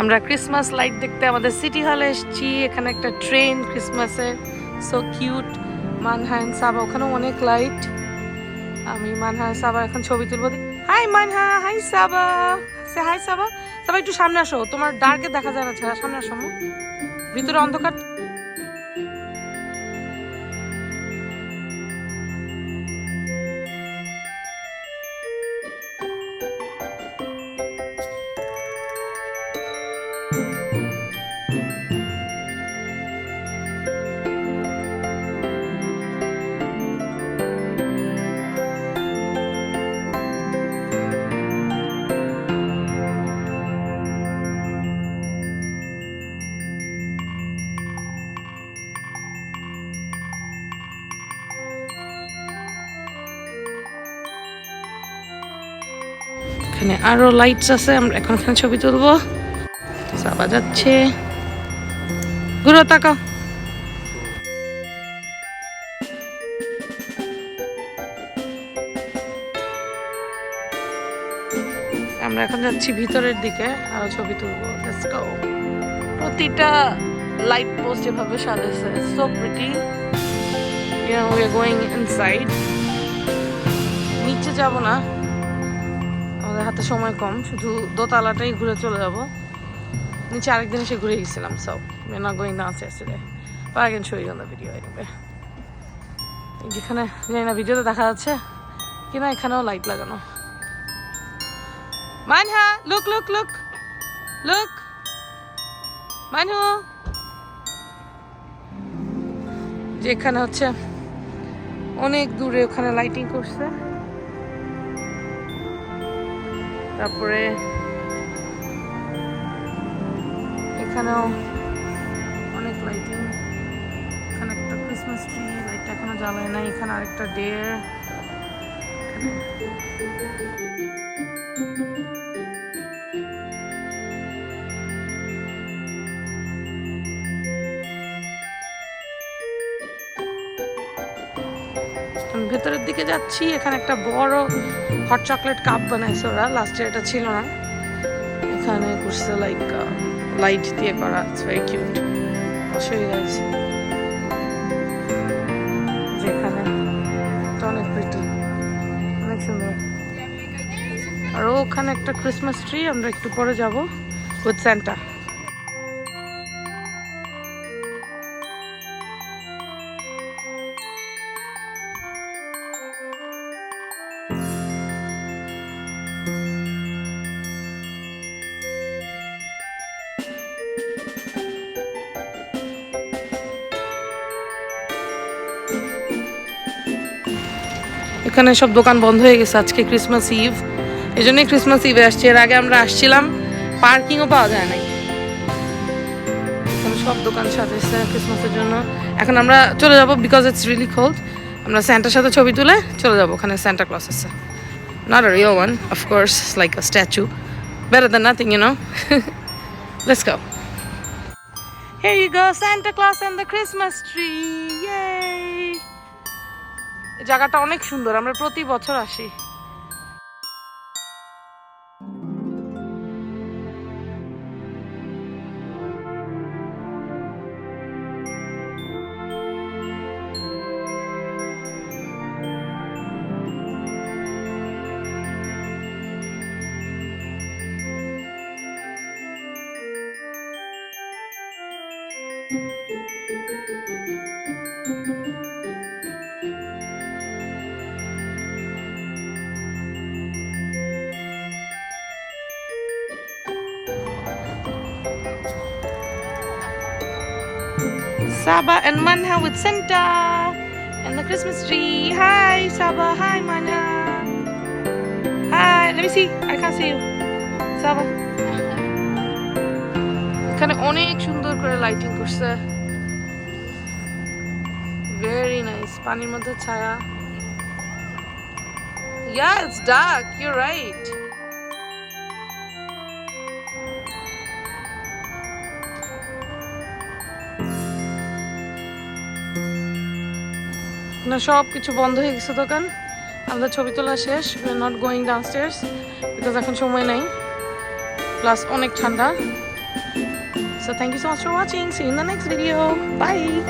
আমরা Christmas light দেখতে আমাদের সিটি হলে এসেছি। এখানে একটা ট্রেন ক্রিসমাসের, so cute. Manha and Saba, ওখানেও অনেক লাইট। আমি মানহা সাবা এখন ছবি তুলবো। Hi Manha, hi Saba, say hi Saba. Saba একটু সামনে আসো, তোমার ডার্কে দেখা যায় না, ছাড়া সামনে আসো। ভিতরে অন্ধকার। এখানে আরো লাইটস আছে, আমরা এখন এখানে ছবি তুলবো। সাবা যাচ্ছে, ঘুরো তাকাও। আমরা এখন যাচ্ছি ভিতরের দিকে, আরো ছবি তুলবো। Let's go. প্রতিটা লাইট পোস্ট এভাবে সাজাইছে, so pretty. You know, we are going inside. নিচে যাব না, আমাদের হাতে সময় কম, শুধু দোতলাটাই ঘুরে চলে যাব। নিচে আরেকদিন এসে ঘুরে গেছিলাম, so we are not going downstairs today, but I can show you on the video anyway. যেখানে জানি না ভিডিওতে দেখা যাচ্ছে কিনা, এখানেও লাইট লাগানো। Manha, look look look look, Manhu. যেখানে হচ্ছে অনেক দূরে, ওখানে লাইটিং করছে। তারপরে এখানেও অনেক লাইটিং। এখানে একটা ক্রিসমাস ট্রি, লাইটটা এখনো জ্বালায় নাই। এখানে আরেকটা ডেয়ার। ভেতরের দিকে যাচ্ছি, এখানে একটা বড় হট চকলেট কাপ বানাইছে ওরা, লাস্ট ইয়ার এটা ছিল না। এখানে করছে লাইক লাইট দিয়ে করা, ইটস ভেরি কিউট। অবশ্যই গাইছে যেখানে অনেক প্রিটি, অনেক সুন্দর। আর ওখানে একটা ক্রিসমাস ট্রি, আমরা একটু পরে যাব উইথ স্যান্টা। এখানে সব দোকান বন্ধ হয়ে গেছে, আজকে ক্রিসমাস ইভ, এই জন্যই ক্রিসমাস ইভে আসছি। এর আগে আমরা আসছিলাম, পার্কিংও পাওয়া যায় নাই। এখানে সব দোকান সাজাইছে ক্রিসমাসের জন্য। এখন আমরা চলে যাব, বিকজ ইটস রিয়েলি কোল্ড। আমরা স্যান্টার সাথে ছবি তুলে চলে যাব। ওখানে সান্টা ক্লজ আছে, not a real one, of course, like a statue, better than nothing, you know. Let's go. Here you go, Santa Claus and the Christmas tree. Yay! জায়গাটা অনেক সুন্দর, আমরা প্রতি বছর আসি। Saba and Manha with Santa and the Christmas tree. Hi Saba, hi Manha. Hi, let me see, I can't see you. Saba. এখানে অনেক সুন্দর করে লাইটিং করছে, ভেরি নাইস। পানির মধ্যে ছায়া। Yeah, it's dark, you're right. না, সব কিছু বন্ধ হয়ে গেছে দোকান। আমাদের ছবি তোলা শেষ, we are not going ডাউনস্টেয়ার্স because এখন সময় নাই, প্লাস অনেক ঠান্ডা। So thank you so much for watching. See you in the next video. Bye.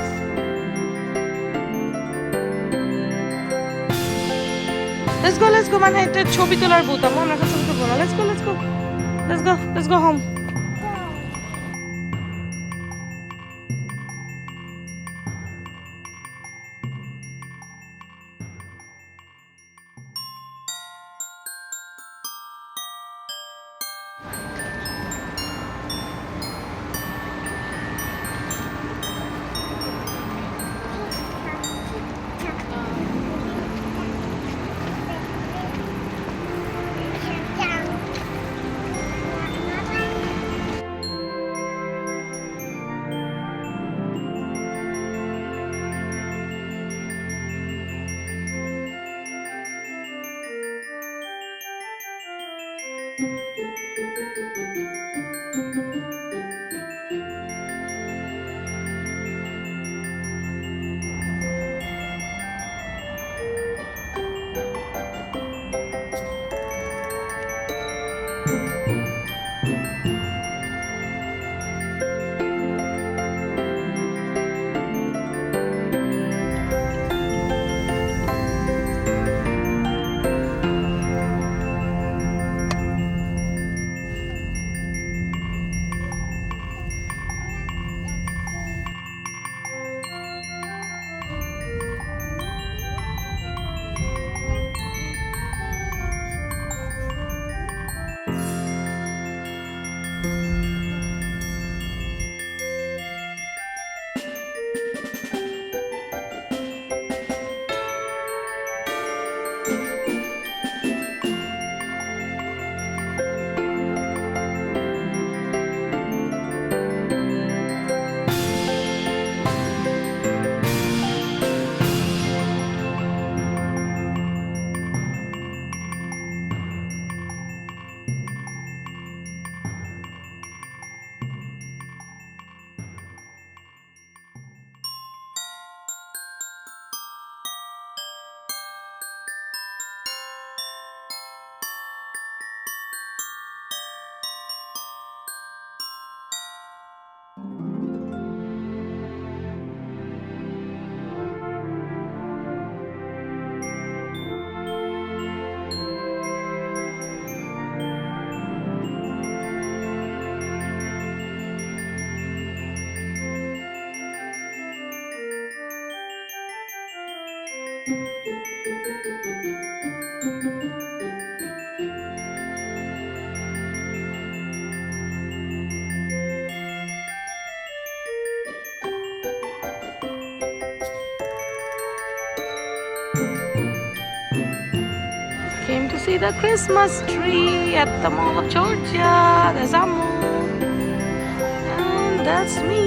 Let's go. মানে এটা ছবি তোলার বুথ, আমরা এখন ছবি তুলবো না। Let's go home. Came to see the Christmas tree at the Mall of Georgia. There's Amu. And that's me.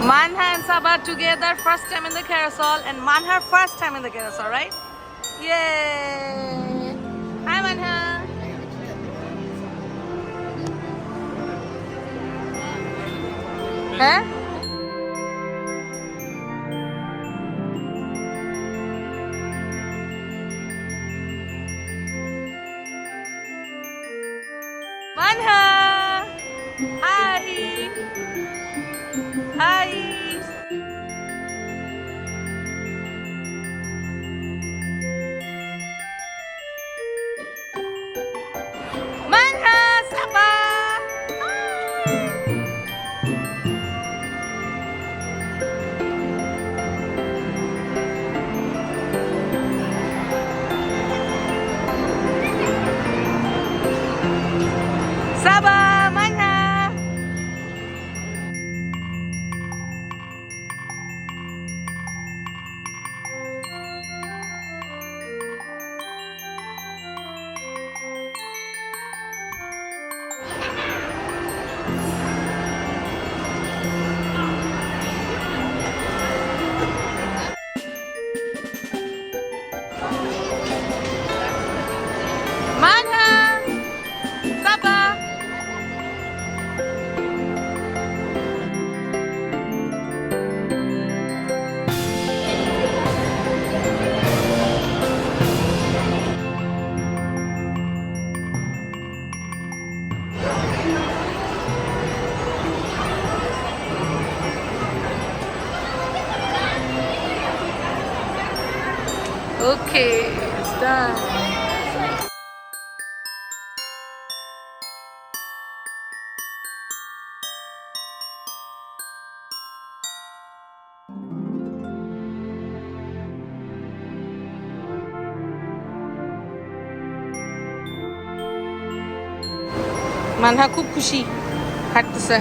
Manha and Sabah together, first time in the carousel, and Manha first time in the carousel, right? Yay! Hi Manha! Huh? Manha! Hi! Hi! Manha! Sabah! Okay, it's done. Manha খুব খুশি হাঁটতেছে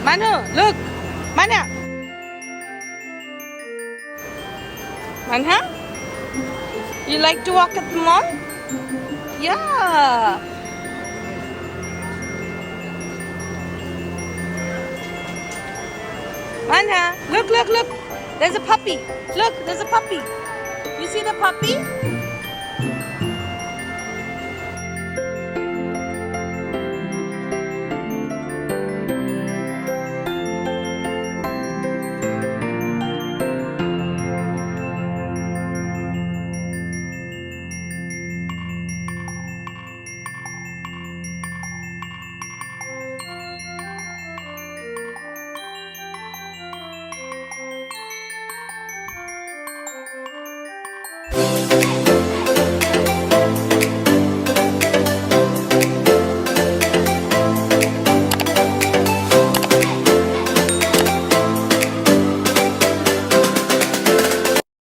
মানো look মানা Manha you like to walk at the mall yeah Manha look there's a puppy look there's a puppy you see the puppy Thank you.